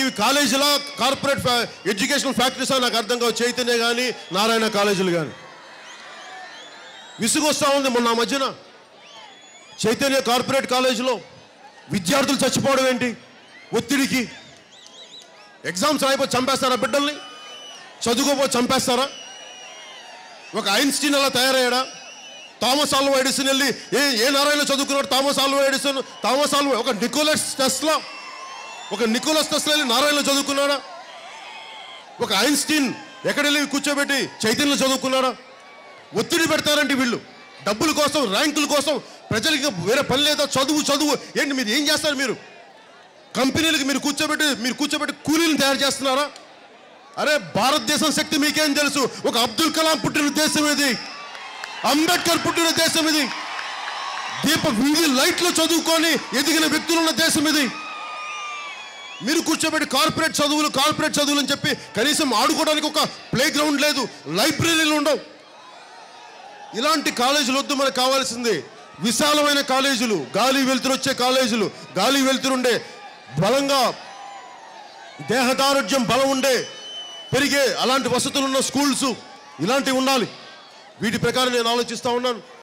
ఇవి కాలేజీలా corporate educational ఫ్యాక్టరీసా నాకు అర్థం కావు. చైతన్య కానీ నారాయణ కాలేజీలు కానీ విసుగొస్తా ఉంది. మొన్న మధ్యన చైతన్య కార్పొరేట్ కాలేజీలో విద్యార్థులు చచ్చిపోవడం ఏంటి? ఒత్తిడికి. ఎగ్జామ్స్ రాయిపోయి చంపేస్తారా బిడ్డల్ని? చదువుకోపోతే చంపేస్తారా? ఒక ఐన్స్టీన్ అలా తయారయ్యాడా? థామస్ ఆల్వా ఎడిసన్ వెళ్ళి ఏ నారాయణ చదువుకున్నాడు? Thomas Alva Edison, Thomas Alva ఒక నికోలస్ టెస్లా వెళ్ళి నారాయణలో చదువుకున్నాడా? ఒక ఐన్స్టీన్ ఎక్కడెళ్ళి కూర్చోబెట్టి చైతన్యలో చదువుకున్నాడా? ఒత్తిడి పెడతారంటే వీళ్ళు డబ్బుల కోసం, ర్యాంకుల కోసం. ప్రజలకి వేరే పని లేదా? చదువు ఏంటి? మీరు ఏం చేస్తారు? మీరు కంపెనీలకు మీరు కూర్చోబెట్టి కూలీలను తయారు చేస్తున్నారా? అరే భారతదేశం శక్తి మీకేం తెలుసు? ఒక అబ్దుల్ కలాం పుట్టిన దేశం ఇది, అంబేద్కర్ పుట్టిన దేశం ఇది, వీధి లైట్లు చదువుకొని ఎదిగిన వ్యక్తులున్న దేశం ఇది. మీరు కూర్చోబెట్టి కార్పొరేట్ చదువులు అని చెప్పి కనీసం ఆడుకోవడానికి ఒక ప్లే గ్రౌండ్ లేదు, లైబ్రరీలు ఉండవు. ఇలాంటి కాలేజీలు వద్దు. మనకు కావాల్సింది విశాలమైన కాలేజీలు, గాలి వెలుతురు వచ్చే కాలేజీలు, గాలి వెలుతురుండే, బలంగా దేహదారుఢ్యం బలం ఉండే పెరిగే అలాంటి వసతులున్న స్కూల్స్ ఇలాంటివి ఉండాలి. వీటి ప్రకారం నేను ఆలోచిస్తూ ఉన్నాను.